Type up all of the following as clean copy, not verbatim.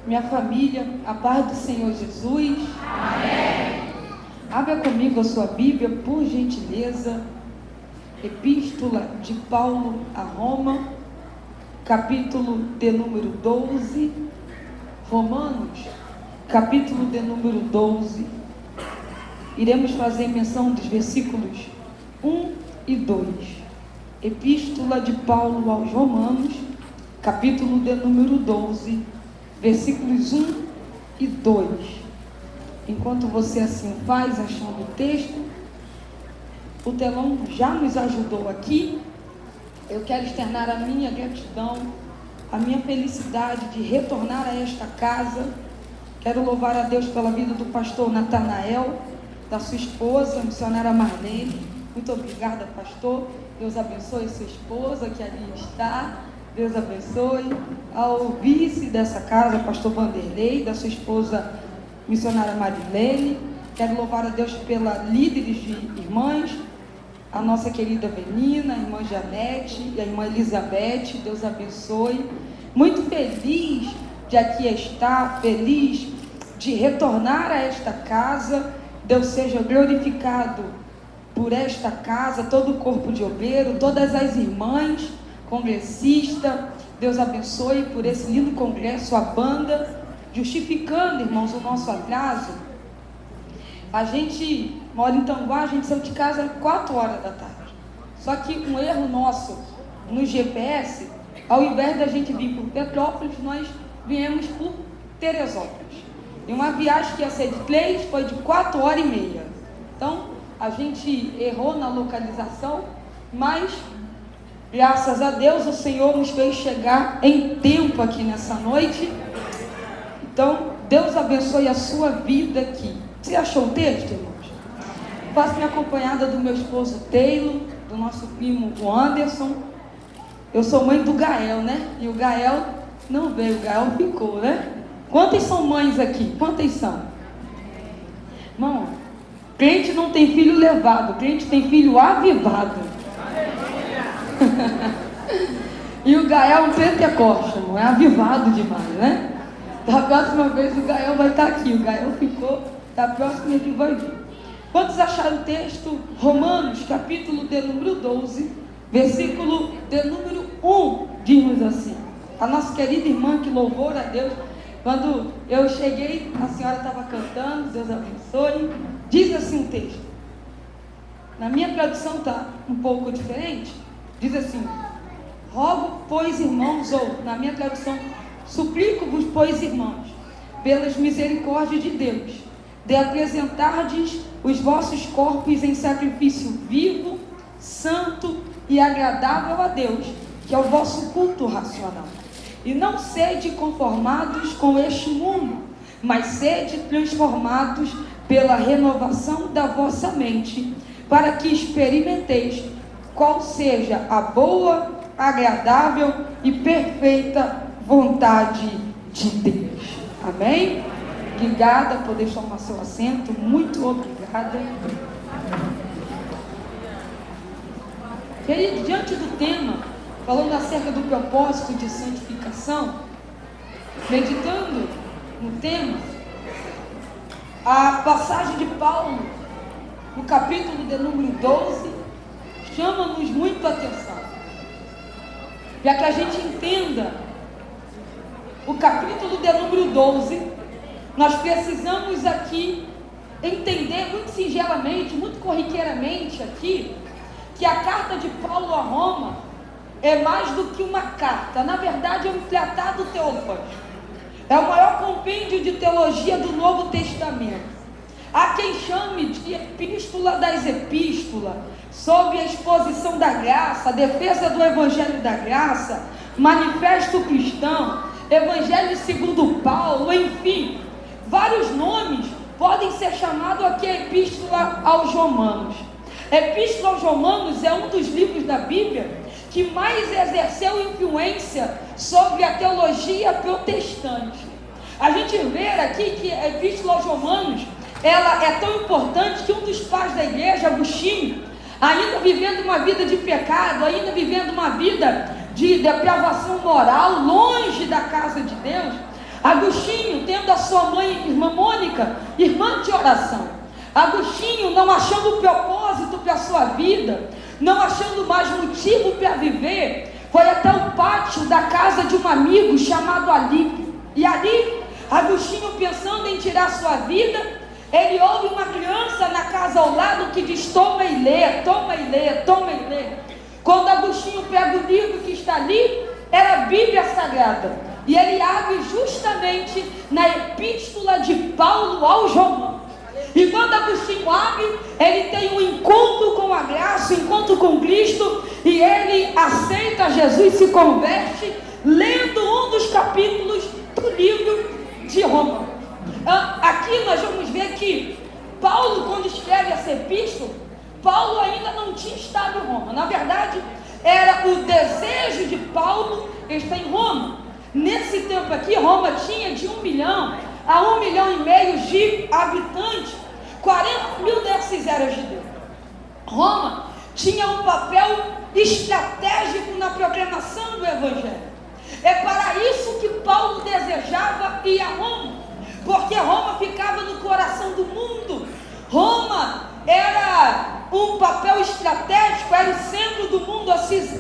minha família, a paz do Senhor Jesus. Amém. Abra comigo a sua Bíblia, por gentileza. Epístola de Paulo a Roma, capítulo de número 12. Romanos, capítulo de número 12. Iremos fazer menção dos versículos 1 e 2. Epístola de Paulo aos Romanos, capítulo de número 12, versículos 1 e 2. Enquanto você assim faz, achando o texto, o telão já nos ajudou aqui. Eu quero externar a minha gratidão, a minha felicidade de retornar a esta casa. Quero louvar a Deus pela vida do pastor Natanael, da sua esposa, a missionária Marlene. Muito obrigada, pastor. Deus abençoe sua esposa que ali está. Deus abençoe ao vice dessa casa, pastor Vanderlei, da sua esposa, missionária Marilene. Quero louvar a Deus pela líderes de irmãs, a nossa querida Venina, a irmã Janete e a irmã Elizabeth. Deus abençoe. Muito feliz de aqui estar, feliz de retornar a esta casa. Deus seja glorificado por esta casa, todo o corpo de obreiro, todas as irmãs, congressista. Deus abençoe por esse lindo congresso, a banda, justificando, irmãos, o nosso atraso. A gente mora em Tanguá, a gente saiu de casa às 4 horas da tarde. Só que um erro nosso no GPS, ao invés da gente vir por Petrópolis, nós viemos por Teresópolis. E uma viagem que ia ser de 3, foi de 4 horas e meia. Então, a gente errou na localização, mas graças a Deus, o Senhor nos fez chegar em tempo aqui nessa noite. Então, Deus abençoe a sua vida aqui. Você achou o texto, irmãos? Faço-me acompanhada do meu esposo Taylor, do nosso primo o Anderson. Eu sou mãe do Gael, né? E o Gael não veio, o Gael ficou, né? Quantas são mães aqui? Quantas são? Irmão, crente não tem filho levado, crente tem filho avivado. E o Gael é um pentecoste, não é avivado demais, né? Da próxima vez o Gael vai estar aqui. O Gael ficou, da próxima ele vai vir. Quantos acharam o texto? Romanos, capítulo de número 12, versículo de número 1, diz assim. A nossa querida irmã, que louvor a Deus. Quando eu cheguei, a senhora estava cantando, Deus abençoe. Diz assim o texto. Na minha tradução está um pouco diferente. Diz assim: rogo, pois, irmãos, ou na minha tradução, suplico-vos, pois, irmãos, pelas misericórdias de Deus, de apresentardes os vossos corpos em sacrifício vivo, santo e agradável a Deus, que é o vosso culto racional. E não sede conformados com este mundo, mas sede transformados pela renovação da vossa mente, para que experimenteis qual seja a boa, agradável e perfeita vontade de Deus. Amém? Obrigada por poder tomar seu assento. Muito obrigada. E diante do tema, falando acerca do propósito de santificação, meditando no tema, a passagem de Paulo, no capítulo de número 12, chama-nos muito a atenção, para que a gente entenda o capítulo de número 12. Nós precisamos aqui entender muito singelamente, muito corriqueiramente aqui, que a carta de Paulo a Roma é mais do que uma carta. Na verdade, é um tratado teológico. É o maior compêndio de teologia do Novo Testamento. Há quem chame de epístola das epístolas, sob a exposição da graça, a defesa do evangelho da graça, manifesto cristão, evangelho segundo Paulo, enfim, vários nomes podem ser chamados aqui a epístola aos Romanos. A epístola aos Romanos é um dos livros da Bíblia que mais exerceu influência sobre a teologia protestante. A gente vê aqui que a epístola aos Romanos, ela é tão importante que um dos pais da igreja, Agostinho, ainda vivendo uma vida de pecado, ainda vivendo uma vida de depravação moral, longe da casa de Deus, Agostinho, tendo a sua mãe, irmã Mônica, irmã de oração. Agostinho, não achando propósito para a sua vida, não achando mais motivo para viver, foi até o pátio da casa de um amigo chamado Alípio. E ali, Agostinho, pensando em tirar sua vida, ele ouve uma criança na casa ao lado que diz: toma e lê, toma e lê, toma e lê. Quando Agostinho pega o livro que está ali, era a Bíblia Sagrada. E ele abre justamente na Epístola de Paulo aos Romanos. E quando Agostinho abre, ele tem um encontro com a graça, um encontro com Cristo, e ele aceita Jesus, se converte, lendo um dos capítulos do livro de Roma. Aqui nós vamos ver que Paulo, quando escreve essa epístola, Paulo ainda não tinha estado em Roma. Na verdade, era o desejo de Paulo estar em Roma. Nesse tempo aqui, Roma tinha de 1 milhão a 1,5 milhão de habitantes. 40 mil desses eram judeus. Roma tinha um papel estratégico na proclamação do Evangelho. É para isso que Paulo desejava ir a Roma, porque Roma ficava no coração do mundo. Roma era um papel estratégico, era o centro do mundo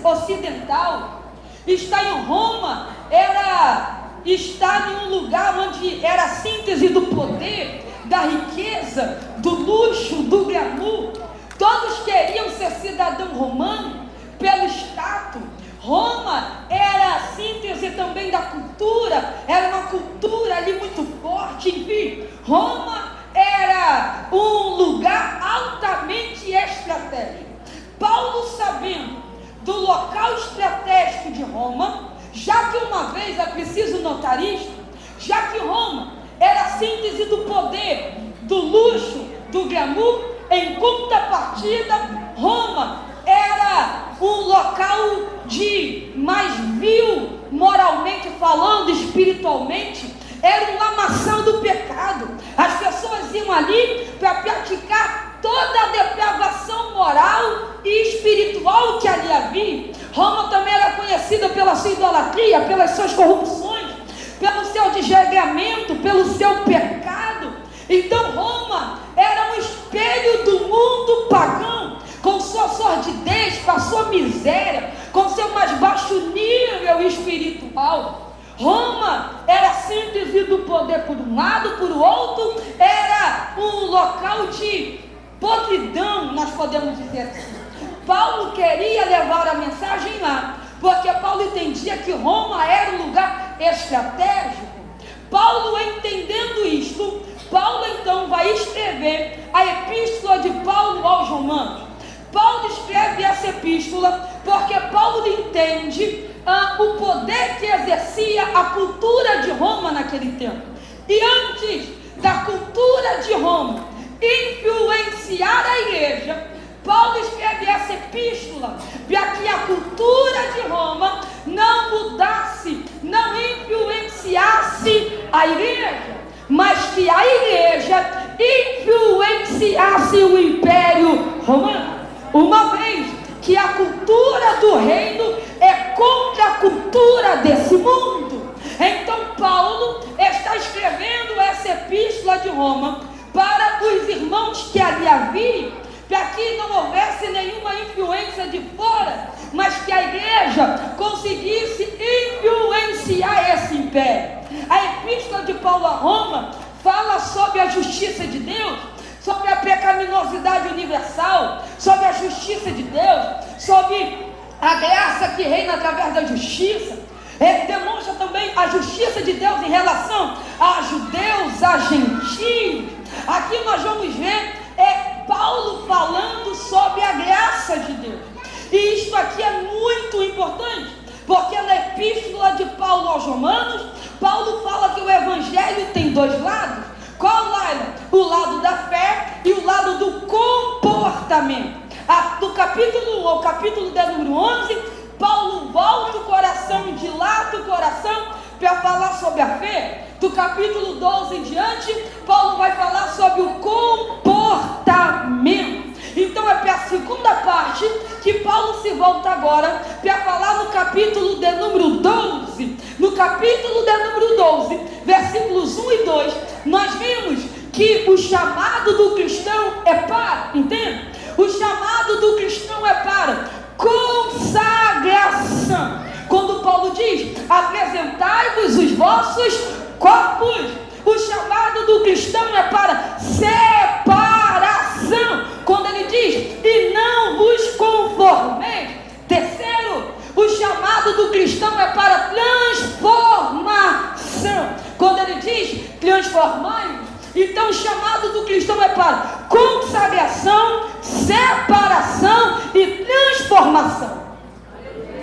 ocidental. Estar em Roma era estar em um lugar onde era a síntese do poder, da riqueza, do luxo, do glamour. Todos queriam ser cidadão romano pelo status. Roma era a síntese também da cultura, era uma cultura ali muito forte. Enfim, Roma era um lugar altamente estratégico. Paulo, sabendo do local estratégico de Roma, já que uma vez, é preciso notar isto, já que Roma era a síntese do poder, do luxo, do glamour, em contrapartida, Roma era um local de mais vil, moralmente falando, espiritualmente, era um lamaçal do pecado. As pessoas iam ali para praticar toda a depravação moral e espiritual que ali havia. Roma também era conhecida pela sua idolatria, pelas suas corrupções, pelo seu desregramento, pelo seu pecado. Então Roma era um espelho do mundo pagão, com sua sordidez, com a sua miséria, com seu mais baixo nível espiritual. Roma era a síntese do poder por um lado, por outro, era um local de podridão, nós podemos dizer assim. Paulo queria levar a mensagem lá, porque Paulo entendia que Roma era um lugar estratégico. Paulo, entendendo isto, Paulo então vai escrever a epístola de Paulo aos Romanos. Paulo escreve essa epístola porque Paulo entende o poder que exercia a cultura de Roma naquele tempo. E antes da cultura de Roma influenciar a igreja, Paulo escreve essa epístola para que a cultura de Roma não mudasse, não influenciasse a igreja, mas que a igreja influenciasse o Império Romano. Uma vez que a cultura do reino é contra a cultura desse mundo. Então Paulo está escrevendo essa epístola de Roma para os irmãos que ali haviam, para que não houvesse nenhuma influência de fora, mas que a igreja conseguisse influenciar esse império. A epístola de Paulo a Roma fala sobre a justiça de Deus, sobre a pecaminosidade universal, sobre a justiça de Deus, sobre a graça que reina através da justiça. Demonstra também a justiça de Deus em relação a judeus, a gentios. Aqui nós vamos ver Paulo falando sobre a graça de Deus. E isto aqui é muito importante, porque na epístola de Paulo aos Romanos, Paulo fala que o evangelho tem dois lados. Qual lado? O lado da fé e o lado do comportamento. Do capítulo 1 ao capítulo de número 11, Paulo volta o coração, dilata o coração para falar sobre a fé. Do capítulo 12 em diante, Paulo vai falar sobre o comportamento. Então é para a segunda parte que Paulo se volta agora para falar no capítulo de número 12. No capítulo de número 12, versículos 1 e 2, nós vimos que o chamado do cristão é para, entende? O chamado do cristão é para consagração. Quando Paulo diz, apresentai-vos os vossos corpos, o chamado do cristão é para separação. Quando ele diz, e não vos conformeis. Terceiro, o chamado do cristão é para transformação. Quando ele diz, transformai-vos. Então o chamado do cristão é para consagração, separação e transformação.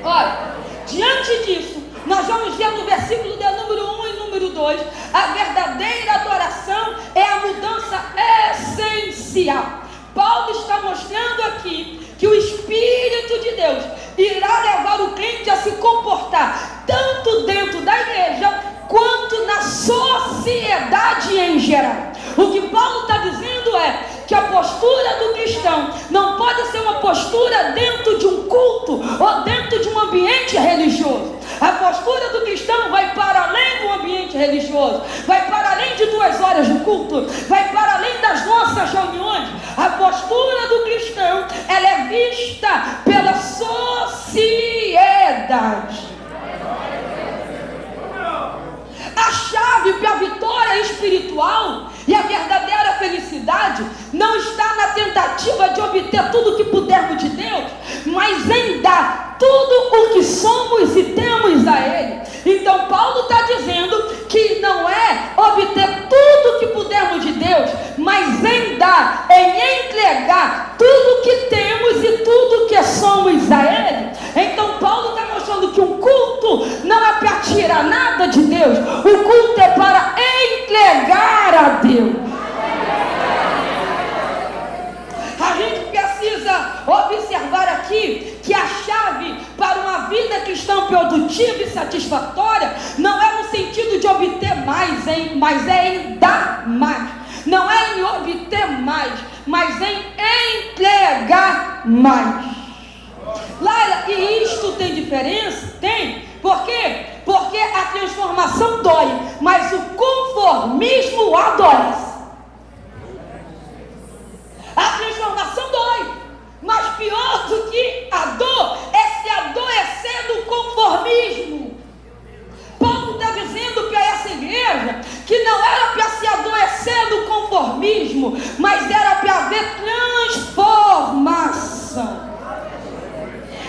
Olha, diante disso, nós vamos ver no versículo de número 1 e número 2, a verdadeira adoração é a mudança essencial. Paulo está mostrando aqui que o Espírito de Deus irá levar o crente a se comportar tanto dentro da igreja quanto na sociedade em geral. O que Paulo está dizendo é que a postura do cristão não pode ser uma postura dentro de um culto ou dentro de um ambiente religioso. A postura do cristão vai para além do ambiente religioso, vai para além de 2 horas de culto, vai para além das nossas reuniões. A postura do cristão, ela é vista pela sociedade. A chave para a vitória espiritual e a verdadeira felicidade não está na tentativa de obter tudo o que pudermos de Deus, mas em dar tudo o que somos e temos a Ele. Então Paulo está dizendo que não é obter tudo o que pudermos de Deus, mas em dar, em entregar tudo o que temos e tudo o que somos a Ele. Então Paulo está mostrando que um culto não é para tirar nada de Deus, o culto é para entregar a Deus. A gente precisa observar aqui que a chave para uma vida cristã produtiva e satisfatória não é no sentido de obter mais, mas é em dar mais. Não é em obter mais, mas em entregar mais. Laila, e isto tem diferença? Tem. Por quê? Porque a transformação dói, mas o conformismo adoece. A transformação dói, mas pior do que a dor é se adoecer do conformismo. Paulo está dizendo para essa igreja que não era para se adoecer do conformismo, mas era para haver transformação.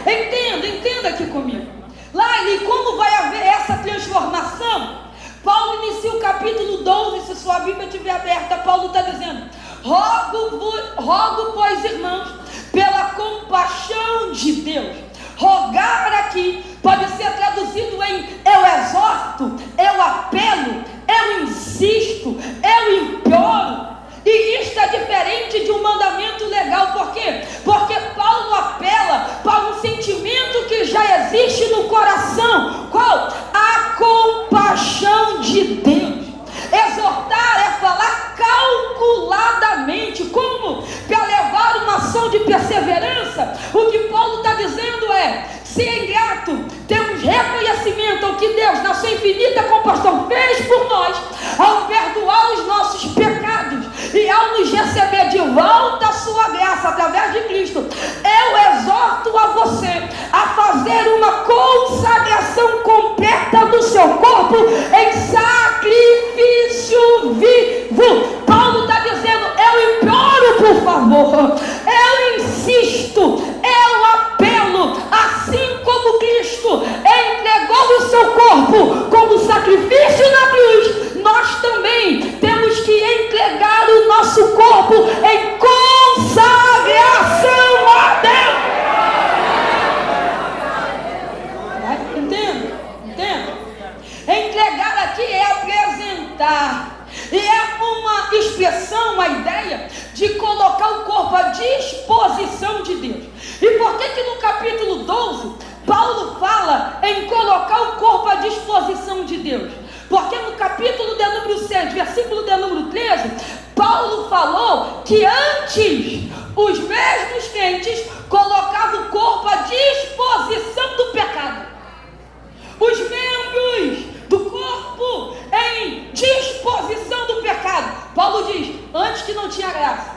Entenda aqui comigo. Lá, e como vai haver essa transformação? Paulo inicia o capítulo 12, se sua Bíblia estiver aberta, Paulo está dizendo: rogo, pois, irmãos, pela compaixão de Deus. Rogar aqui pode ser traduzido em eu exorto, eu apelo, eu insisto, eu imploro. E isto é diferente de um mandamento legal. Por quê? Porque Paulo apela para um sentimento que já existe no coração. Qual? A compaixão de Deus. Exortar é falar calculadamente. Como? Para levar uma ação de perseverança. O que Paulo está dizendo é: se é ingrato, temos reconhecimento ao que Deus, na sua infinita compaixão, fez por nós, ao perdoar os nossos pecados e ao nos receber de volta a sua graça através de Cristo. Eu exorto a você a fazer uma consagração completa do seu corpo em sacrifício vivo. Paulo está dizendo: eu imploro, por favor, eu insisto, eu apelo, assim como Cristo entregou o seu corpo como sacrifício na cruz, nós também temos que entregar o nosso corpo em consagração a Deus. Entende? Entregar aqui é apresentar. E é uma expressão, uma ideia de colocar o corpo à disposição de Deus. E por que no capítulo 12, Paulo fala em colocar o corpo à disposição de Deus? Porque no capítulo de número 7, versículo de número 13, Paulo falou que antes os mesmos crentes colocavam o corpo à disposição do pecado. Os membros do corpo em disposição do pecado. Paulo diz, antes que não tinha graça,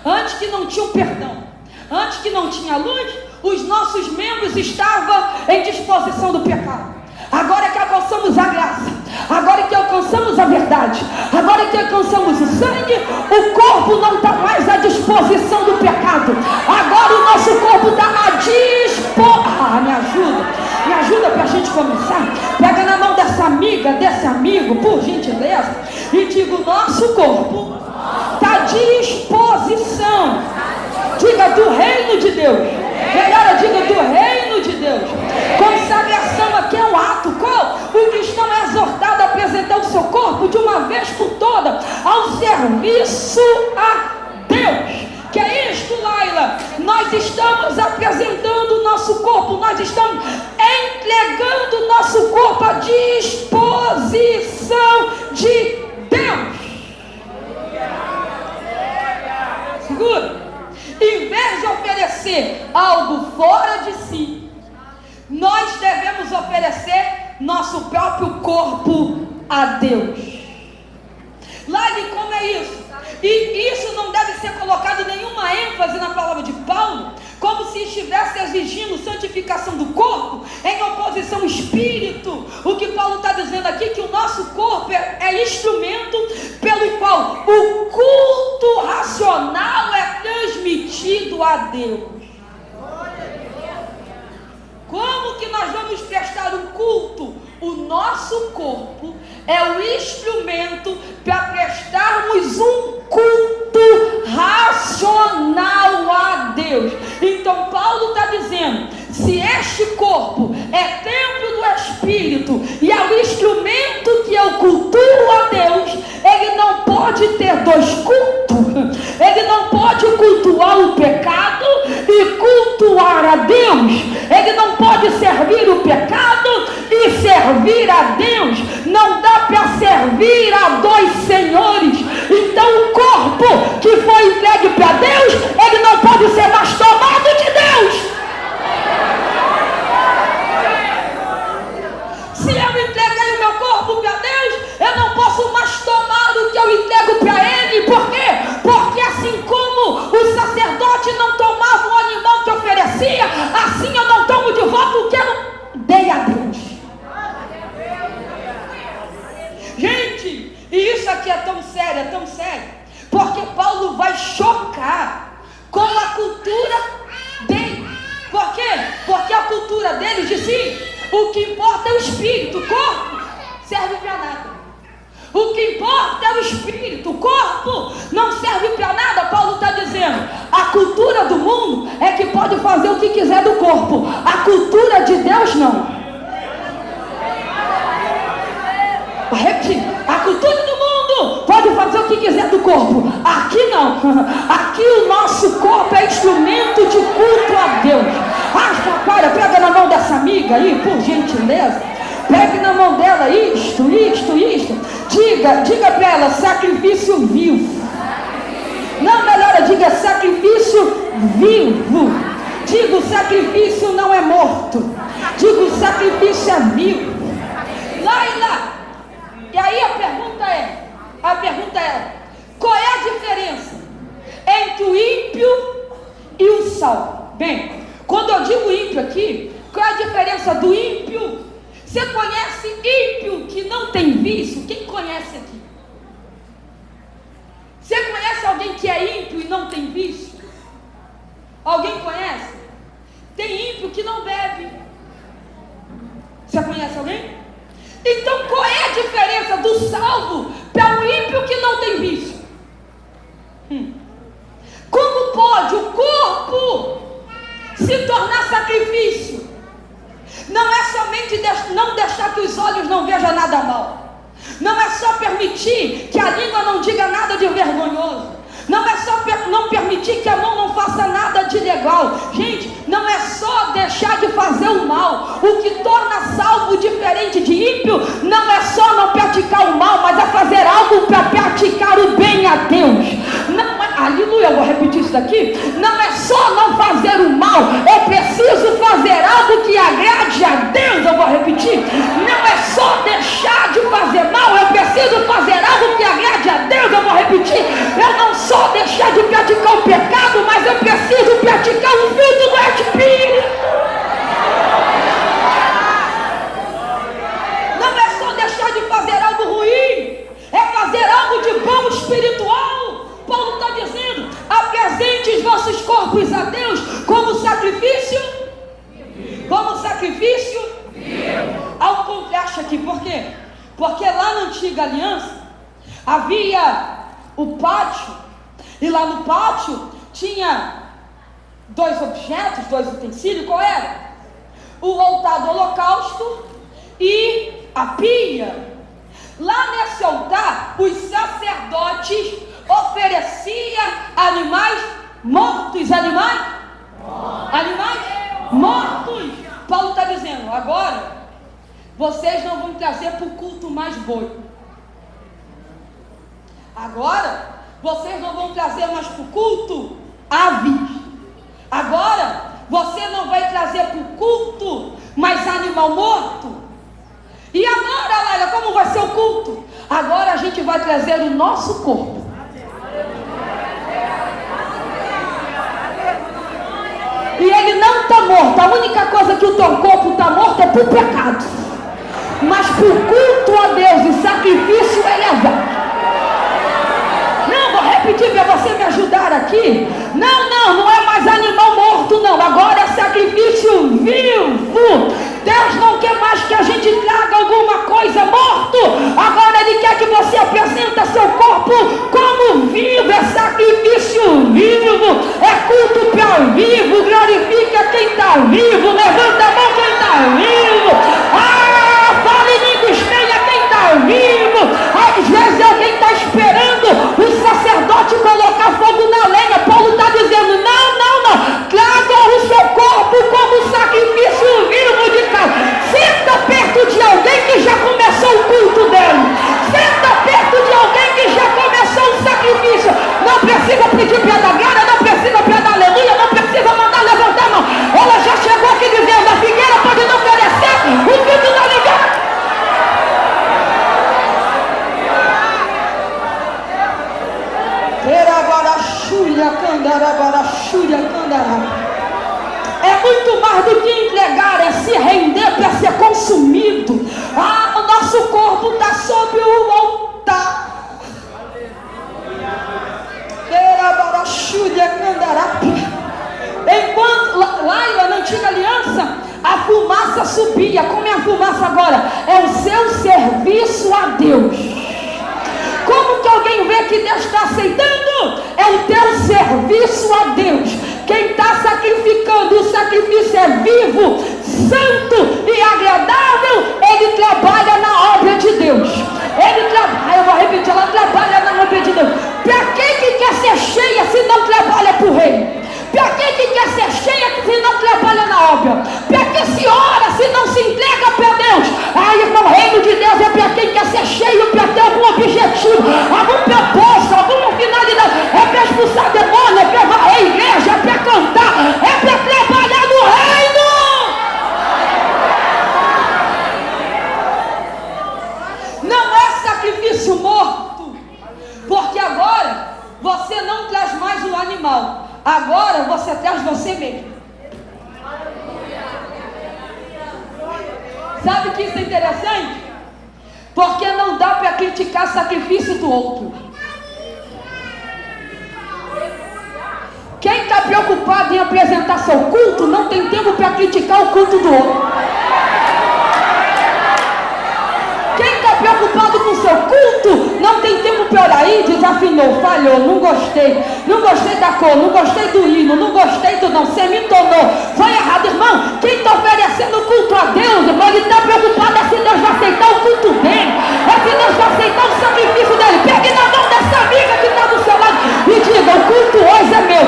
antes que não tinha o perdão, antes que não tinha luz, os nossos membros estavam em disposição do pecado. Agora que alcançamos a graça, agora que alcançamos a verdade, agora que alcançamos o sangue, o corpo não está mais à disposição do pecado. Agora o nosso corpo está à disposição. Me ajuda para a gente começar. Pega na mão dessa amiga, desse amigo, por gentileza, e diga: o nosso corpo está à disposição. Diga: do reino de Deus. Melhor, diga: do reino de Deus. Consagração aqui é um ato. O cristão é exortado a apresentar o seu corpo de uma vez por toda ao serviço a Deus. Que é isto, Laila? Nós estamos apresentando o nosso corpo, nós estamos entregando o nosso corpo à disposição de Deus. Segura. Em vez de oferecer algo fora de si, nós devemos oferecer nosso próprio corpo a Deus. Laila, como é isso? E isso não deve ser colocado nenhuma ênfase na palavra de Paulo, como se estivesse exigindo santificação do corpo em oposição ao espírito. O que Paulo está dizendo aqui é que o nosso corpo é instrumento pelo qual o culto racional é transmitido a Deus. Como que nós vamos prestar um culto? O nosso corpo é o instrumento para prestarmos um culto racional a Deus. Então Paulo está dizendo, se este corpo é templo do Espírito e é o instrumento que eu cultuo a Deus, ele não pode ter dois cultos. Ele não pode cultuar o pecado e cultuar a Deus. Ele não pode servir o pecado e servir a Deus. Não dá para servir a dois senhores. Então o corpo que foi entregue para Deus, ele não pode ser mais tomado de Deus. Se eu entreguei o meu corpo para Deus, eu não posso mais tomar o que eu entrego para Ele. Por quê? Porque assim como o sacerdote não tomava o animal que oferecia, assim eu não tomo de volta o que eu dei a Deus. Gente, e isso aqui é tão sério, porque Paulo vai chocar com a cultura dele. Por quê? Porque a cultura dele dizia: o que importa é o espírito, o corpo serve para nada. O que importa é o espírito, o corpo não serve para nada. Paulo está dizendo, a cultura do mundo é que pode fazer o que quiser do corpo, a cultura de Deus não. Vou repetir, a cultura do mundo pode fazer o que quiser do corpo, aqui não. Aqui o nosso corpo é instrumento de culto a Deus. Para, pega na mão dessa amiga aí, por gentileza. Pegue na mão dela isto. Diga para ela, sacrifício vivo. Não, melhor, diga sacrifício vivo. Diga, o sacrifício não é morto. Diga, o sacrifício é vivo. Laila, e aí a pergunta é, qual é a diferença entre o ímpio e o salvo? Bem, quando eu digo ímpio aqui, qual é a diferença do ímpio? Você conhece ímpio que não tem vício? Quem conhece aqui? Você conhece alguém que é ímpio e não tem vício? Alguém conhece? Tem ímpio que não bebe. Você conhece alguém? Então qual é a diferença do salvo para o ímpio que não tem vício? Como pode o corpo se tornar sacrifício? Não é somente não deixar que os olhos não vejam nada mal. Não é só permitir que a língua não diga nada de vergonhoso. Não é só não permitir que a mão não faça nada de legal. Gente, não é só deixar de fazer o mal. O que torna salvo diferente de ímpio não é só não praticar o mal, mas é fazer algo para praticar o bem a Deus. Não é, aleluia, eu vou repetir isso daqui. Não é só não fazer o mal, eu preciso fazer algo que agrade a Deus. Eu vou repetir. Não é só deixar de fazer mal, eu preciso fazer algo que agrade a Deus. Eu vou repetir. Eu não só deixar de praticar o pecado, mas eu preciso praticar o fruto do Espírito. Não é só deixar de fazer algo ruim, é fazer algo de bom espiritual. Paulo está dizendo: apresente os vossos corpos a Deus como sacrifício. Como sacrifício? Há um contraste aqui, por quê? Porque lá na antiga aliança havia o pátio, e lá no pátio tinha dois objetos, dois utensílios. Qual era? O altar do holocausto e a pia. Lá nesse altar, os sacerdotes ofereciam animais mortos. Animais mortos. Paulo está dizendo: agora vocês não vão trazer para o culto mais boi. Agora vocês não vão trazer mais para o culto aves. Agora você não vai trazer para o culto mais animal morto. E agora, Laila, como vai ser o culto? Agora a gente vai trazer o nosso corpo. E ele não está morto. A única coisa que o teu corpo está morto é para o pecado. Mas para o culto a Deus e sacrifício elevado. Não, vou repetir para você me ajudar aqui. Não é mais animal morto, não. Agora é sacrifício vivo. Deus não quer mais que a gente traga alguma coisa morto. Agora Ele quer que você apresente seu corpo como vivo. É sacrifício vivo. É culto para vivo. Glorifica quem está vivo. Levanta a mão quem está vivo. Fala em línguas, tenha quem está vivo. Às vezes alguém está esperando o sacerdote colocar fogo na lenha. Paulo está dizendo: não. Traga o seu corpo como sacrifício vivo de casa. Senta perto de alguém que já começou o culto dele. Senta perto de alguém que já começou o sacrifício. Não precisa pedir para dar glória, não precisa para dar aleluia, não precisa mandar levantar a mão. Ela já chegou aqui dizendo: a figueira pode não florescer, o fruto da ligada. É muito mais do que entregar, é se render para ser consumido. O nosso corpo está sobre o altar. Enquanto lá na antiga aliança a fumaça subia. Como é a fumaça agora? É o seu serviço a Deus. Como que alguém vê que Deus está aceitando? É o teu serviço a Deus. Quem está sacrificando, o sacrifício é vivo, santo e agradável, ele trabalha na obra de Deus. Eu vou repetir, ela trabalha na obra de Deus. Para que quer ser cheia se não trabalha para o reino? Para que quer ser cheia se não trabalha na obra? Para que se ora se não se entrega para Deus? Irmão, o reino de Deus é para quem quer ser cheio, para ter algum objetivo, algum propósito, alguma finalidade. É para expulsar demônio, é para varrer a igreja, é para cantar, é para trabalhar no reino. Não é sacrifício morto, porque agora você não traz mais o animal. Agora você traz você mesmo. Sabe que isso é interessante? Porque não dá para criticar sacrifício do outro. Quem está preocupado em apresentar seu culto não tem tempo para criticar o culto do outro. Quem está preocupado com o seu culto não tem tempo para orar. Aí desafinou, falhou, não gostei da cor, não gostei do hino, não gostei do não, semitonou, foi errado. Irmão, quem está oferecendo culto a Deus, irmão, ele está preocupado se Deus vai aceitar o culto dele, se Deus vai aceitar o sacrifício dele. Pegue na mão dessa amiga que está do seu lado e diga: o culto hoje é meu,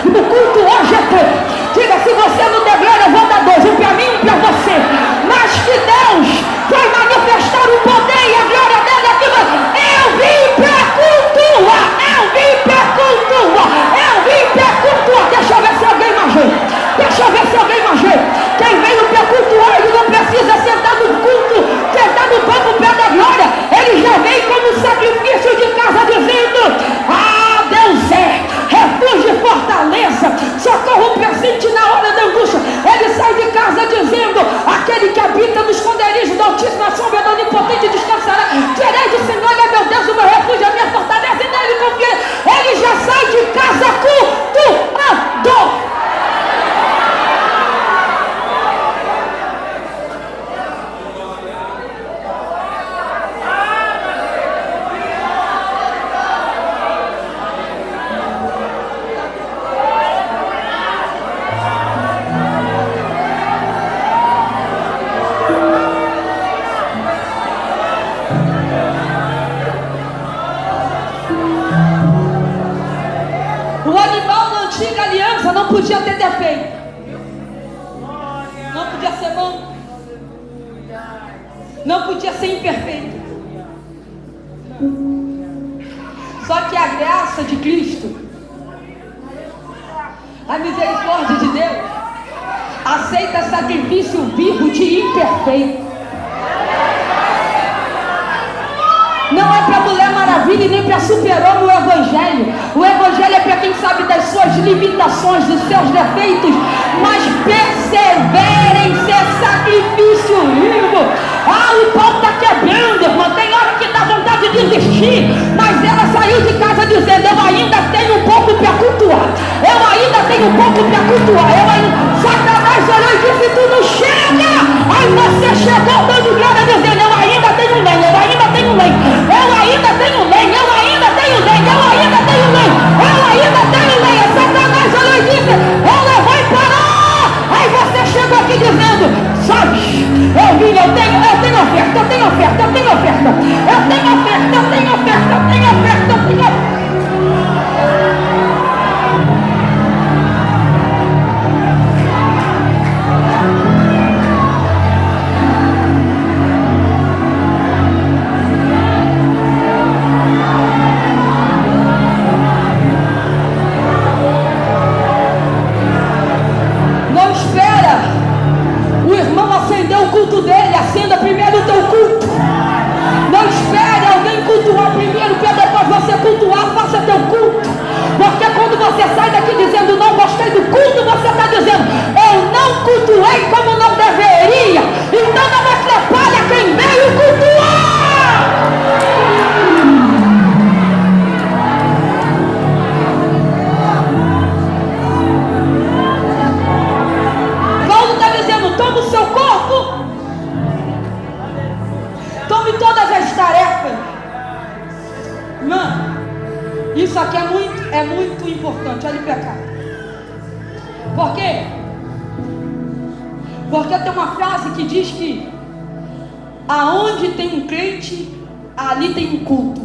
o culto hoje é teu. Diga: se você não der glória, eu vou dar dois, um para mim e um para você. Mas que Deus vai manifestar o poder e a glória dele aqui. Eu vim para cultuar, eu vim para cultuar. ser bom, não podia ser imperfeito. Só que a graça de Cristo, a misericórdia de Deus, aceita sacrifício vivo de imperfeito. Não é para Mulher Maravilha e nem para Super-Homem o Evangelho. O Evangelho é para quem sabe das suas limitações, dos seus defeitos, mas persevera em ser sacrifício vivo. O pau está quebrando, irmão. Tem hora que dá vontade de desistir, mas ela saiu de casa dizendo: eu ainda tenho um pouco para cultuar. Eu ainda tenho um pouco para cultuar. Satanás olhou e disse: tu não chega. Aí você chegou dando glória dizendo: eu ainda tenho lenha, eu ainda tenho lenha, eu ainda tenho lenha, eu ainda tenho lenha, eu ainda tenho lenha, eu ainda tenho lenha. Satanás olhou e disse: ela vai parar. Aí você chegou aqui dizendo: sabe, eu tenho oferta, eu tenho oferta, eu tenho oferta, eu tenho oferta, eu tenho oferta, eu tenho oferta, eu tenho oferta. Acenda primeiro o teu culto. Não espere alguém cultuar primeiro para depois você cultuar. Faça teu culto. Porque quando você sai daqui dizendo: não gostei do culto, você está dizendo: eu não cultuei como não deveria. Então não atrapalha quem veio cultuar. Paulo está dizendo: toma o seu corpo, tome todas as tarefas. Mano, isso aqui é muito importante. Olha para cá. Por quê? Porque tem uma frase que diz que aonde tem um crente, ali tem um culto.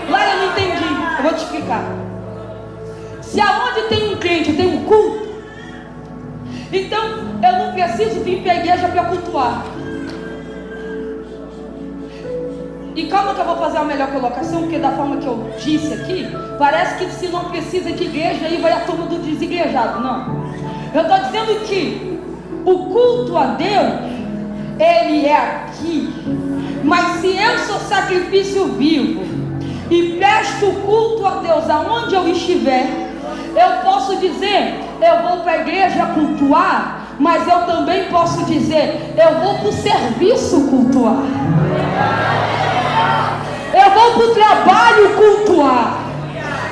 Lá eu não entendi, eu vou te explicar. Se aonde tem um crente tem um culto, então eu não preciso vir para a igreja para cultuar. E calma que eu vou fazer a melhor colocação, porque da forma que eu disse aqui, parece que se não precisa de igreja, aí vai a turma do desigrejado. Não. Eu estou dizendo que o culto a Deus, ele é aqui. Mas se eu sou sacrifício vivo e presto culto a Deus aonde eu estiver, eu posso dizer: eu vou para a igreja cultuar, mas eu também posso dizer: eu vou para o serviço cultuar, eu vou para o trabalho cultuar,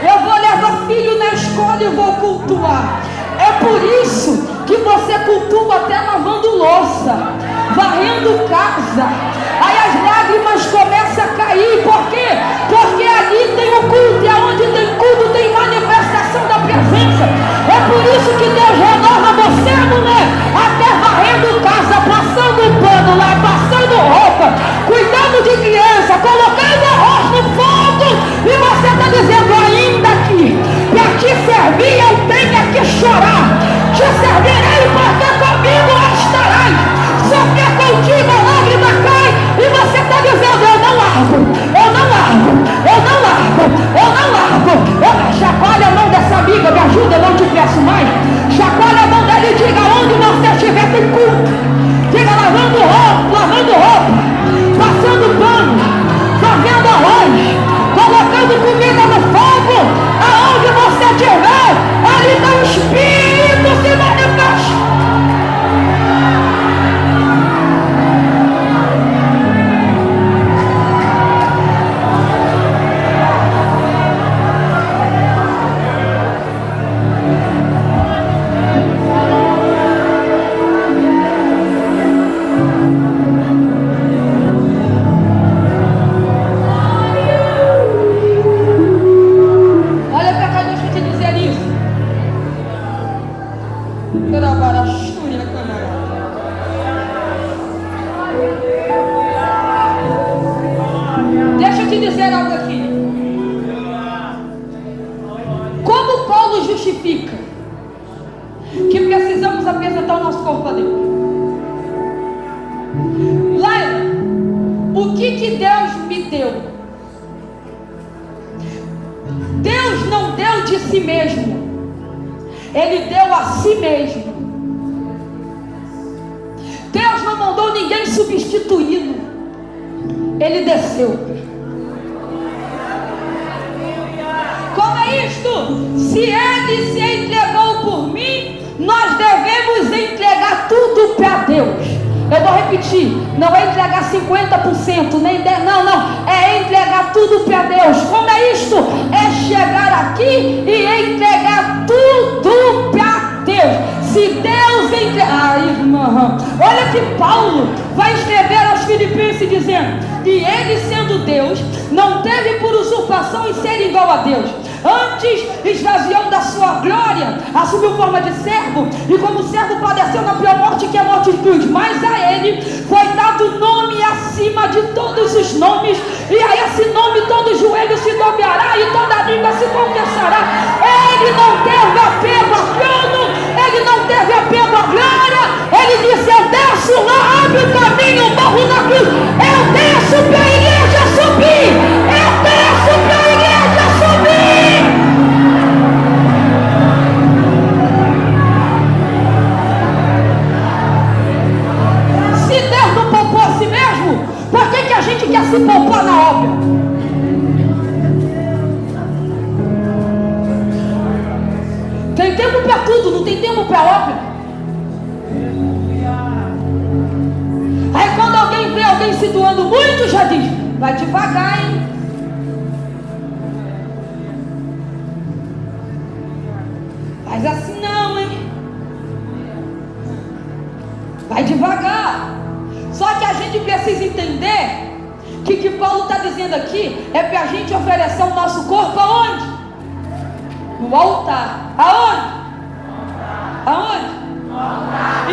eu vou levar filho na escola e vou cultuar. É por isso que você cultua até lavando louça, varrendo casa. Aí as lágrimas começam a cair. Por quê? Porque ali tem o culto, e aonde tem culto tem manifestação da presença. É por isso que Deus renova você, mulher, até varrendo casa, passando pano lá, passando roupa, cuidando de criança, colocando arroz no fogo. E você está dizendo: ainda aqui, para te servir eu tenho que chorar. Te servirei porque comigo estarás. Sofrer contigo a lágrima cai. E você está dizendo: eu não largo, eu não largo, eu não largo, eu não largo. Chacoalha a mão dessa amiga, me ajuda, eu não te peço mais. Chacoalha a mão dela e diga: onde você estiver tem culto. Diga: lavando roupa, passando pano, fazendo arroz, colocando comida no fogo. Aonde você estiver, ali está o Espírito se manifesta. Deixa eu te dizer algo aqui. Como Paulo justifica que precisa apresentar o nosso corpo a Deus. Laila, o que Deus me deu? Deus não deu de si mesmo, Ele deu a si mesmo. Deus não mandou ninguém substituí-lo, Ele desceu. Como é isto? Se Ele se entregou por mim, nós devemos entregar tudo para Deus. Eu vou repetir, não é entregar 50%, nem 10%, não, é entregar tudo para Deus. Como é isto? É chegar aqui e entregar tudo para Deus. Se Deus entregar, irmã, olha que Paulo vai escrever aos Filipenses dizendo: e ele, sendo Deus, não teve por usurpação em ser igual a Deus. Antes, esvaziou da sua glória, assumiu forma de servo, e como servo padeceu na pior morte, que é a morte de cruz. Mas a ele foi dado nome acima de todos os nomes, e a esse nome todo joelho se dobrará e toda língua se confessará. Ele não teve apego a trono, ele não teve apego à glória. Ele disse: eu desço lá, abre o caminho, morro na cruz, eu desço para a igreja subir, eu desço para a igreja subir. Se Deus não poupou a si mesmo, por que a gente quer se poupar na obra? Tem tempo para tudo, não tem tempo para obra. Aí quando alguém vê alguém se doando muito, já diz: vai devagar, hein? Faz assim não, hein? Vai devagar. Só que a gente precisa entender que Paulo está dizendo aqui é para a gente oferecer o nosso corpo aonde? No altar. Aonde? Aonde?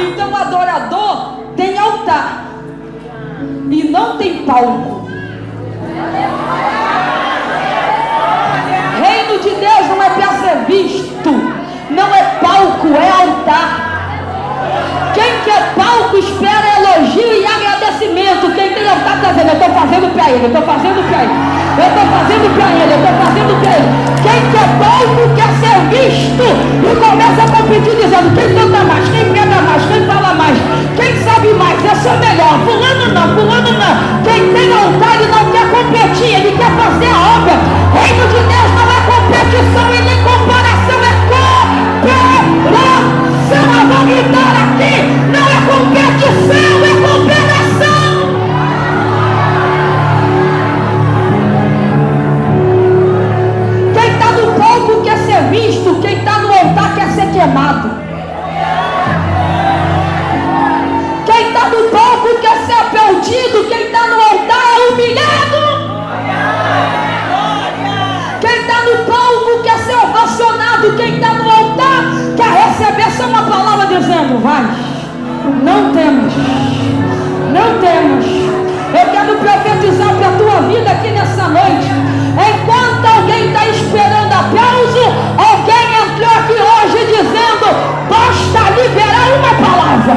Então o adorador tem altar e não tem palco. Reino de Deus não é para ser visto, não é palco, é altar. Quem quer palco espera elogio e agradecimento. Quem tem altar está dizendo: eu estou fazendo para ele, eu estou fazendo para ele, eu estou fazendo para ele, eu estou fazendo para ele. Quem quer palco quer ser visto e começa a competir dizendo: quem canta mais, quem prega mais, quem fala mais, quem sabe mais, eu sou melhor. Fulano não, fulano não. Quem tem altar ele não quer competir, ele quer fazer a obra. Reino de Deus não é competição e nem comparação, é cooperação. Vamos gritar aqui: não é competição, é cooperação. Quem está no palco quer ser visto, quem está no altar quer ser queimado. Quem está no palco quer ser aplaudido, quem está no altar é humilhado. Quem está no palco quer ser ovacionado, quem está no altar quer receber só uma palavra dizendo: vai, não temos, não temos. Eu quero profetizar para a tua vida aqui nessa noite. Enquanto alguém está esperando aplauso, alguém entrou aqui hoje dizendo: basta liberar uma palavra,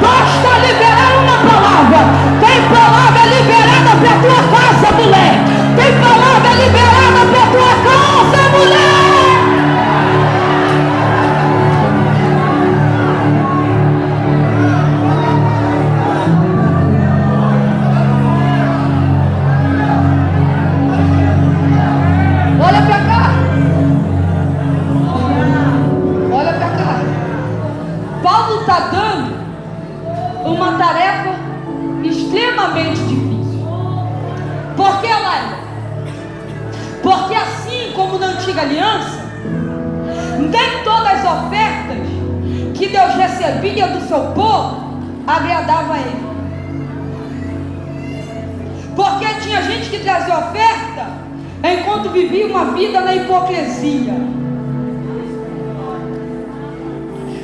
basta liberar uma palavra. Tem palavra liberada para a tua casa, mulher. Tem palavra liberada para a tua casa, mulher. Olha para cá. Olha para cá. Paulo está dando uma tarefa extremamente difícil. Por que, Laila? Porque assim como na antiga aliança, nem todas as ofertas que Deus recebia do seu povo agradava a ele. Porque tinha gente que trazia oferta enquanto vivia uma vida na hipocrisia.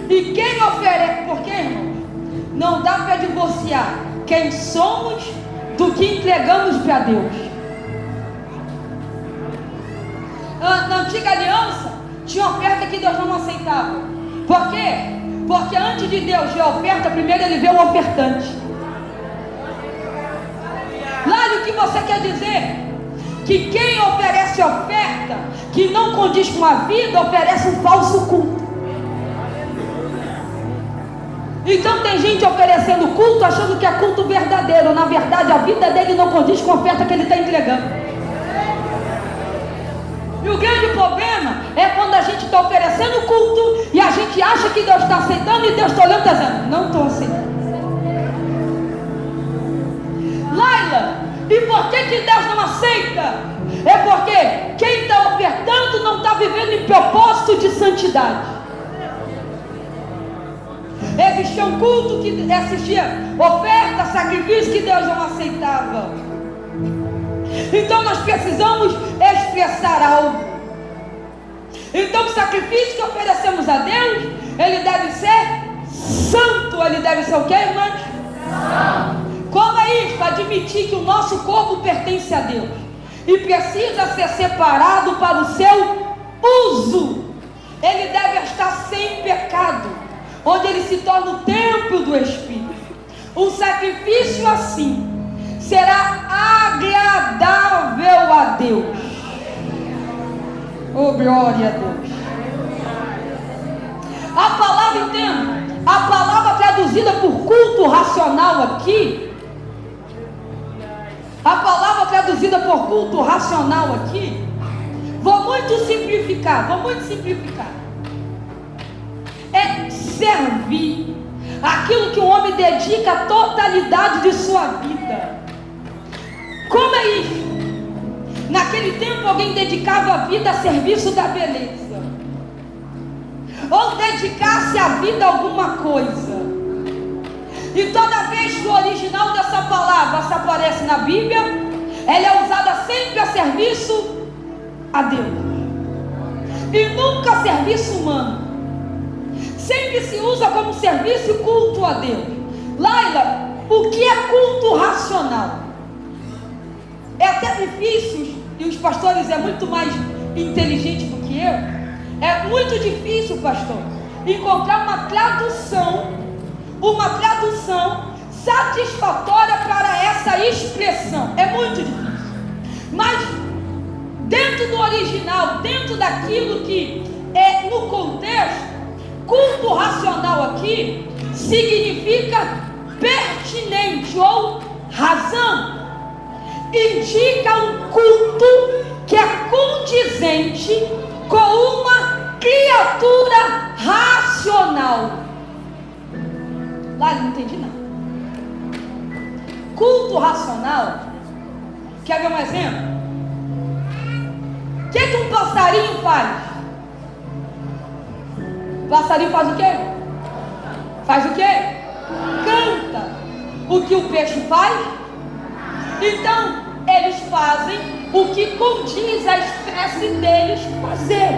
E quem oferece, porque, irmão, não dá para divorciar quem somos do que entregamos para Deus. Na antiga aliança tinha oferta que Deus não aceitava. Por quê? Porque antes de Deus ver a oferta, primeiro ele vê o ofertante. Lá o que você quer dizer? Que quem oferece oferta que não condiz com a vida, oferece um falso culto. Então tem gente oferecendo culto achando que é culto verdadeiro. Na verdade a vida dele não condiz com a oferta que ele está entregando. E o grande problema é quando a gente está oferecendo culto e a gente acha que Deus está aceitando e Deus está olhando e está dizendo, não estou aceitando. Laila, e por que Deus não aceita? É porque quem está ofertando não está vivendo em propósito de santidade. Existia um culto que existia oferta, sacrifício que Deus não aceitava. Então nós precisamos expressar algo. Então o sacrifício que oferecemos a Deus, ele deve ser santo. Ele deve ser o quê, irmãs? Como é isso? Admitir que o nosso corpo pertence a Deus e precisa ser separado para o seu uso. Ele deve estar sem pecado, onde ele se torna o templo do Espírito. Um sacrifício assim será agradável a Deus. Oh, glória a Deus. A palavra, entenda, a palavra traduzida por culto racional aqui, a palavra traduzida por culto racional aqui, vou muito simplificar. É servir aquilo que o homem dedica a totalidade de sua vida. Como é isso? Naquele tempo alguém dedicava a vida a serviço da beleza, ou dedicasse a vida a alguma coisa. E toda vez que o original dessa palavra se aparece na Bíblia, ela é usada sempre a serviço a Deus e nunca a serviço humano. Sempre se usa como serviço e culto a Deus. Laila, o que é culto racional? É até difícil, e os pastores é muito mais inteligente do que eu. É muito difícil, pastor, encontrar uma tradução satisfatória para essa expressão. É muito difícil. Mas dentro do original, dentro daquilo que é no contexto, culto racional aqui significa pertinente ou razão. Indica um culto que é condizente com uma criatura racional. Lá eu não entendi nada. Culto racional. Quer ver um exemplo? O que um passarinho faz? O passarinho faz o quê? Faz o quê? Canta. O que o peixe faz? Então, eles fazem o que condiz a espécie deles fazer.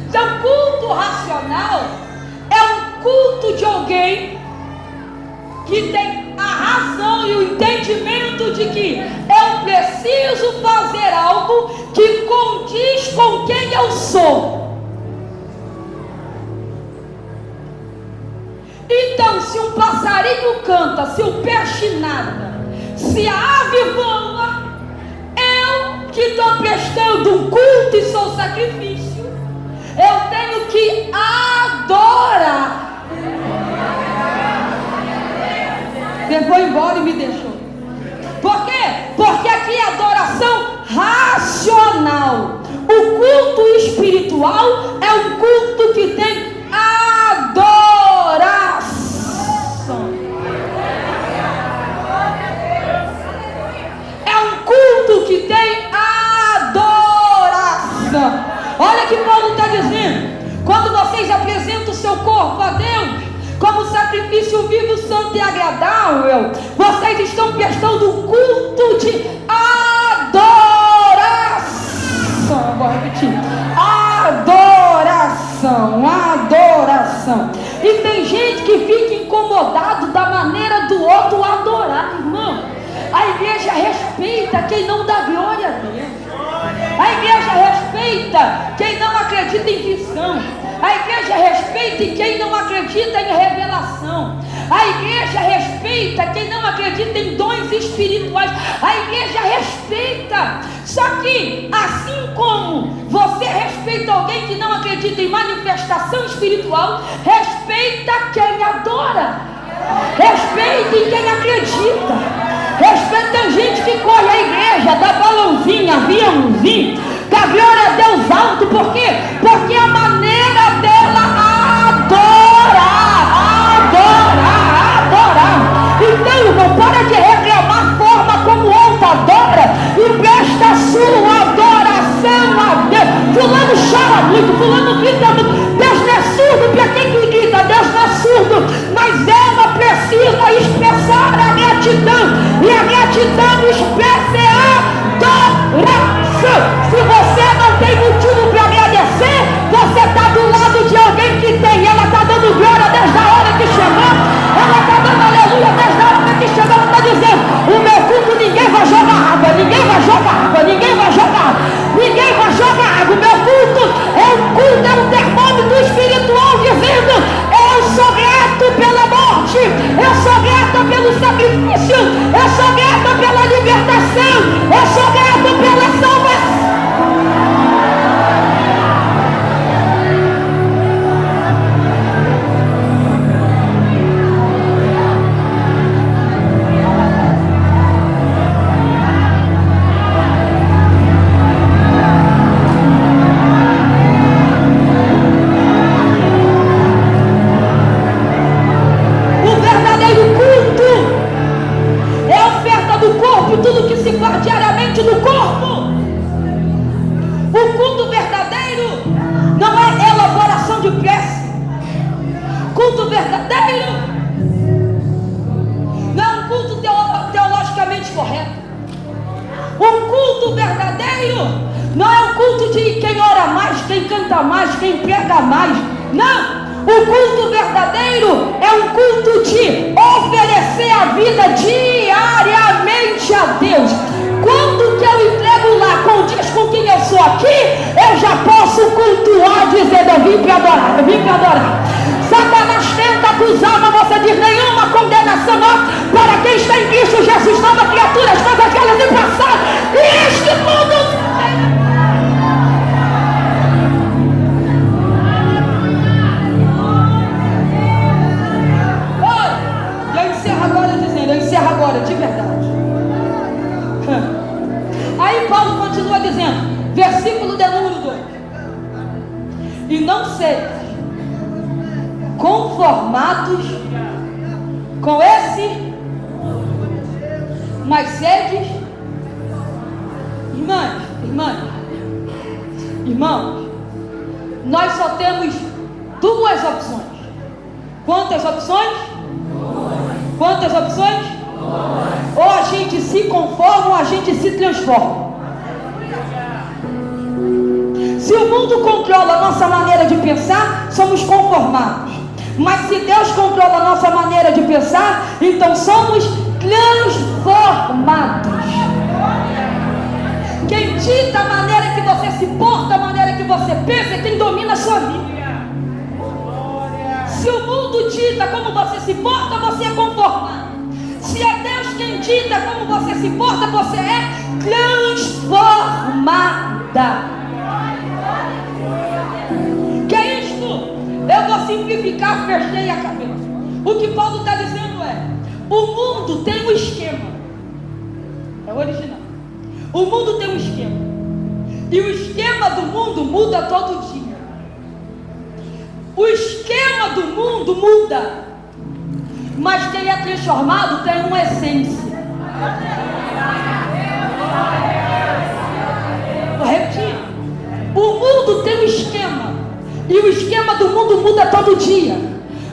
Então, culto racional é um culto de alguém que tem a razão e o entendimento de que eu preciso fazer algo que condiz com quem eu sou. Então, se um passarinho canta, se o peixe nada, se a ave voa, eu que estou prestando um culto e sou sacrifício, eu tenho que adorar. Você foi embora e me deixou. Por quê? Porque aqui é adoração racional. O culto espiritual é um culto que tem adoração. É um culto que tem adoração. Olha que Paulo está dizendo. Quando vocês apresentam o seu corpo a Deus como sacrifício vivo, santo e agradável, vocês estão prestando um culto de adoração. Vou repetir: adoração. E tem gente que fica incomodado da maneira do outro adorar. Irmão, a igreja respeita quem não dá glória a Deus. A igreja respeita quem não acredita em visão. A igreja respeita quem não acredita em revelação. A igreja respeita quem não acredita em dons espirituais. A igreja respeita. Só que, assim como você respeita alguém que não acredita em manifestação espiritual, respeita quem adora. Respeite quem acredita. Respeita gente que corre à igreja, dá balãozinho, aviãozinho, dá glória a Deus alto. Por quê? Porque a maneira dela adorar. Então, irmão, para de reclamar a forma como outro adora e presta a sua adoração a Deus. Fulano chora muito, fulano grita muito. Deus não é surdo para quem que grita, Deus não é surdo, mas ela precisa expressar a gratidão, e a gratidão expressa adoração. Se você não tem motivo para agradecer, você está do lado de alguém que tem. Ela está dando glória desde a hora que chegou, ela está dando aleluia desde a hora que chegou. Ela está dizendo: o meu culto ninguém vai jogar água, ninguém vai jogar água, ninguém vai jogar água, ninguém vai jogar água. O meu culto é um culto, é um termômetro espiritual dizendo: eu sou grato pela morte, eu sou grato pelo sacrifício, eu sou grato pela libertação, eu sou grato pela salvação. Tudo que se faz diariamente no corpo. O culto verdadeiro não é elaboração de prece. Culto verdadeiro não é um culto teologicamente correto. O culto verdadeiro não é um culto de quem ora mais, quem canta mais, quem prega mais. Não. O culto verdadeiro é um culto de oferecer a vida diariamente a Deus. Quando que eu entrego lá, condiz com quem eu sou aqui, eu já posso cultuar dizendo: eu vim para adorar, eu vim para adorar. Satanás tenta acusar, mas você diz: nenhuma condenação há para quem está em Cristo Jesus, nova criatura, as coisas velhas se passaram, e este mundo... Agora, de verdade. Aí Paulo continua dizendo, versículo de número 2: e não sejam conformados com esse, mas sedes, irmãos, nós só temos duas opções. Quantas opções? Quantas opções? Ou a gente se conforma ou a gente se transforma. Se o mundo controla a nossa maneira de pensar, somos conformados. Mas se Deus controla a nossa maneira de pensar, então somos transformados. Quem dita a maneira que você se porta, a maneira que você pensa, é quem domina a sua vida. Se o mundo dita como você se porta, você é conformado. Se é Deus quem dita como você se porta, você é transformada. Que é isto? Eu vou simplificar, fechei a cabeça. O que Paulo está dizendo é: o mundo tem um esquema. É o original. O mundo tem um esquema. E o esquema do mundo muda todo dia. O esquema do mundo muda. Mas quem é transformado tem uma essência. Vou repetir. O mundo tem um esquema. E o esquema do mundo muda todo dia.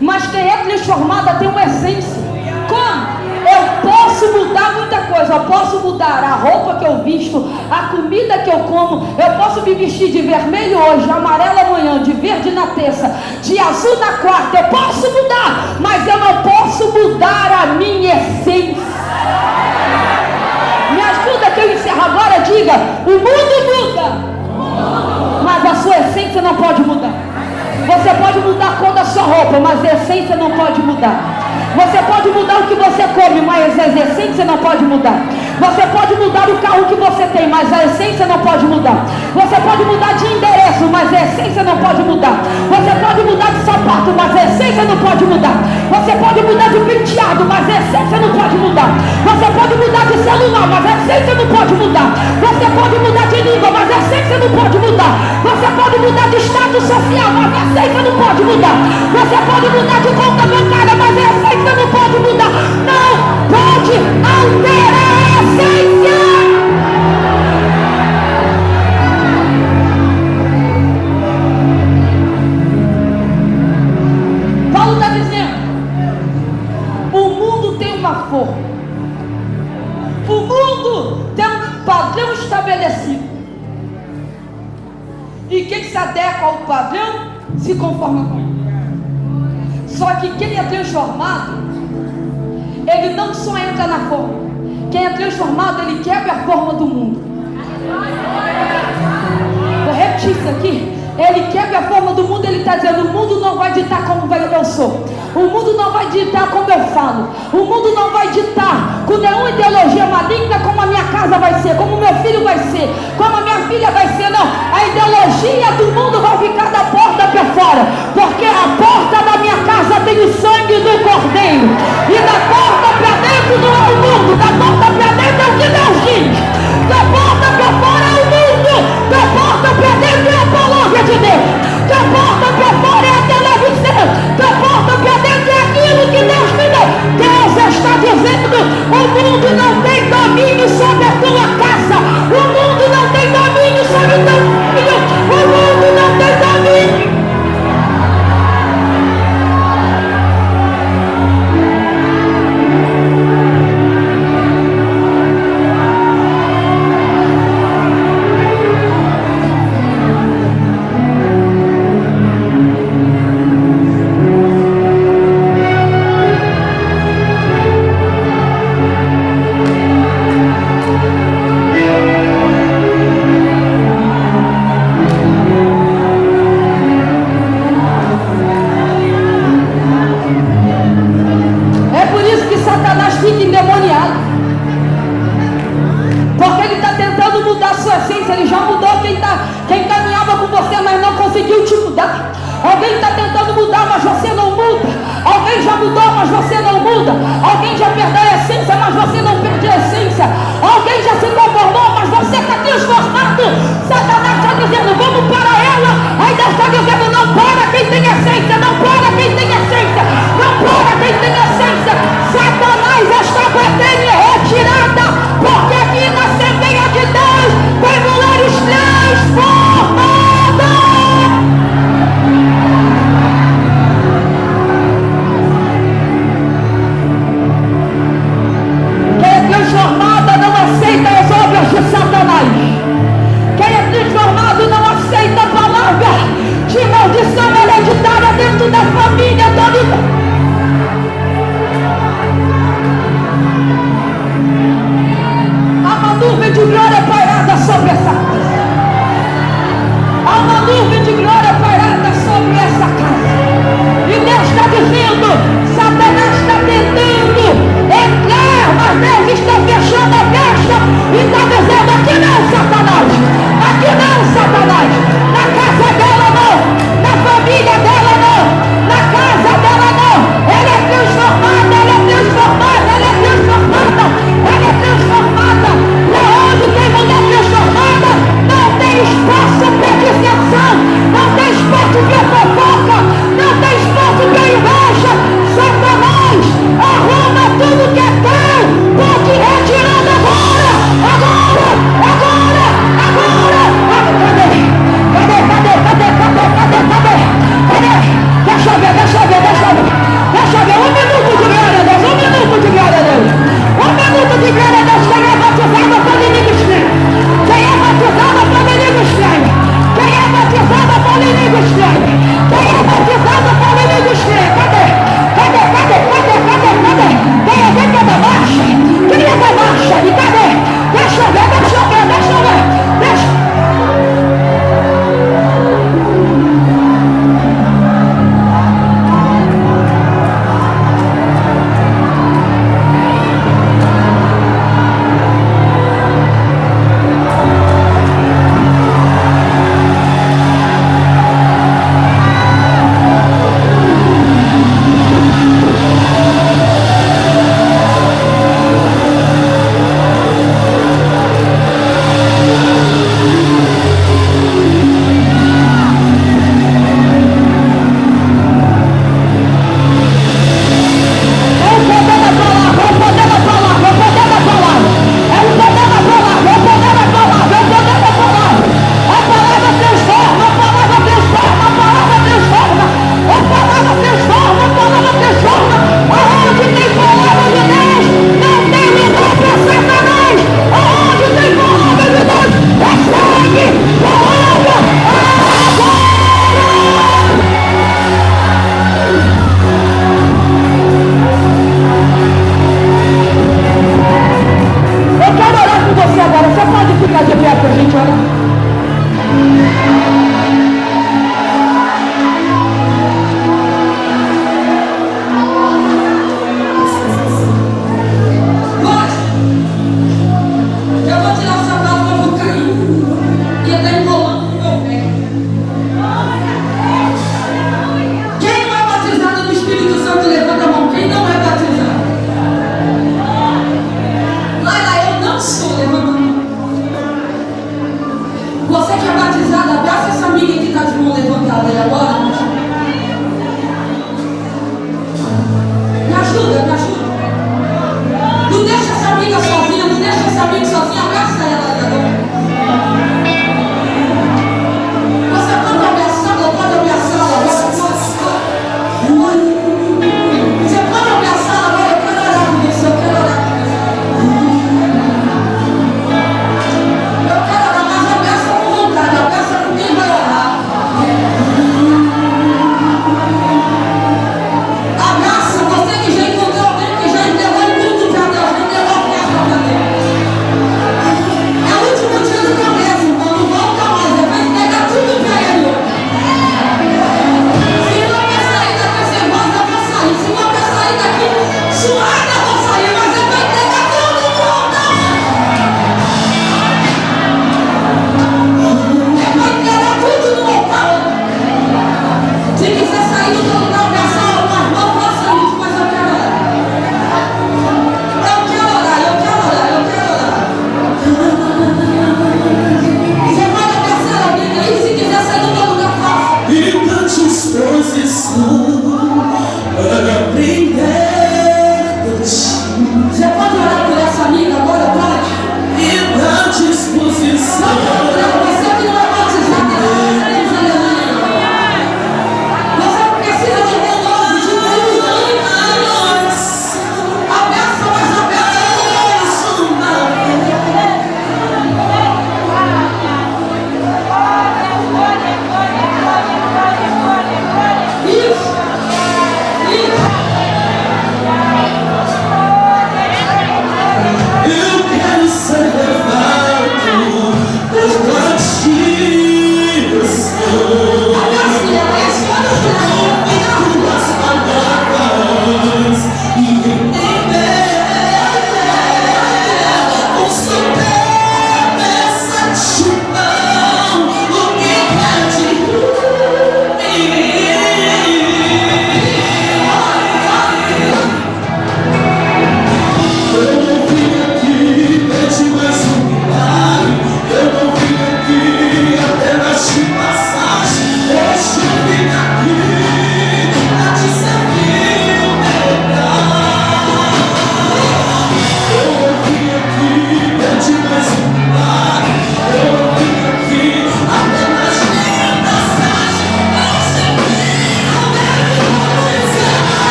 Mas quem é transformado tem uma essência. Como? Eu posso mudar muita coisa. Eu posso mudar a roupa que eu visto, a comida que eu como. Eu posso me vestir de vermelho hoje, amarelo amanhã, de verde na terça, de azul na quarta. Eu posso mudar, mas eu não posso mudar a minha essência. Me ajuda que eu encerro agora. Diga: o mundo muda, mas a sua essência não pode mudar. Você pode mudar a cor da sua roupa, mas a essência não pode mudar. Você pode mudar o que você come, mas a essência não pode mudar. Você pode mudar o carro que você tem, mas a essência não pode mudar. Você pode mudar de endereço, mas a essência não pode mudar. Você pode mudar de sapato, mas a essência não pode mudar. Você pode mudar de penteado, mas a essência não pode mudar. Você pode mudar de celular, mas a essência não pode mudar. Você pode mudar de língua, mas a essência não pode mudar. Você pode mudar de status social, mas a essência não pode mudar. Você pode mudar de conta bancária, mas a essência não pode mudar. Não pode alterar a essência. Paulo está dizendo: o mundo tem uma forma, o mundo tem um padrão estabelecido, e quem se adequa ao padrão se conforma com ele. Só que quem é transformado, ele não só entra na forma. Quem é transformado, ele quebra a forma do mundo. Vou repetir isso aqui. Ele quebra a forma do mundo. Ele está dizendo: o mundo não vai ditar como eu sou. O mundo não vai ditar como eu falo. O mundo não vai ditar com nenhuma ideologia maligna como a minha casa vai ser, como o meu filho vai ser, como a minha filha vai ser. Não, a ideologia do mundo vai ficar da porta para fora, porque a porta da minha casa tem o sangue do Cordeiro, e da porta para dentro não é o mundo, da porta para dentro é o que Deus diz. Da porta para fora é o mundo, da porta para dentro é a palavra de Deus, da porta para fora é a televisão, da porta para dentro é aquilo que Deus me deu. Deus está dizendo: o mundo não tem domínio sobre a tua casa, o mundo não tem domínio sobre o teu filho, o mundo não tem domínio. Alguém está tentando mudar, mas você não muda. Alguém já mudou, mas você não muda. Alguém já perdeu a essência, mas você não perde a essência. Alguém já se conformou, mas você está transformado. Satanás está dizendo: vamos para ela. Aí Deus está dizendo: não para quem tem essência, não para quem tem essência, não para quem tem essência. Satanás está batendo em retirada, porque aqui na Assembleia de Deus tem mulheres transformadas. Transformada não aceita as obras de Satanás. Quem é transformado não aceita a palavra de maldição hereditária dentro da família. Há uma nuvem de glória pairada sobre essa casa. Há uma nuvem de glória pairada sobre essa casa. E Deus está dizendo: Satanás está tentando entrar, mas Deus está fechando a brecha e está dizendo: aqui não, Satanás, aqui não, Satanás, na casa dela não, na família dela não, na casa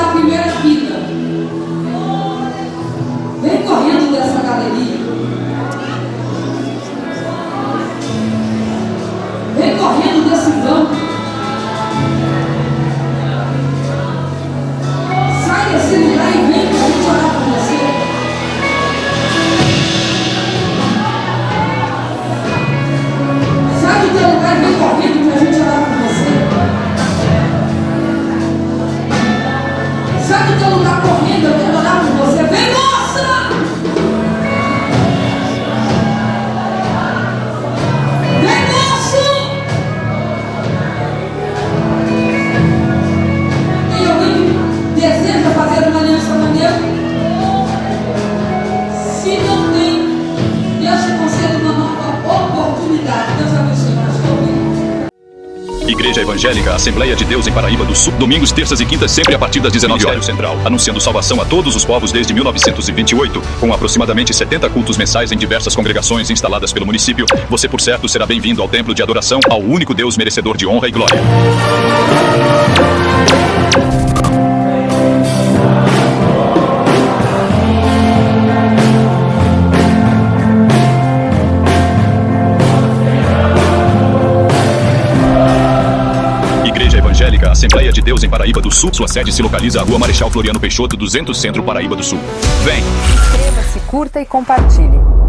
da primeira vida. Vem correndo dessa galeria. Vem correndo desse banco. Sai desse lugar e vem para a gente orar por você. Sai do teu lugar e vem correndo para a gente orar por você. Sai do teu lugar correndo, eu quero orar por você. Vem, moça! Vem, moço! Tem alguém que deseja fazer uma aliança com Deus? Se não tem, Deus te concede uma nova oportunidade. Deus abençoe, pastor. Igreja Evangélica Assembleia de Deus em Paraíba do Sul, domingos, terças e quintas, sempre a partir das 19 horas. Central, anunciando salvação a todos os povos desde 1928, com aproximadamente 70 cultos mensais em diversas congregações instaladas pelo município. Você, por certo, será bem-vindo ao templo de adoração ao único Deus merecedor de honra e glória. Igreja Evangélica Assembleia de Deus em Paraíba do Sul. Sua sede se localiza à Rua Marechal Floriano Peixoto, 200, Centro, Paraíba do Sul. Vem! Inscreva-se, curta e compartilhe.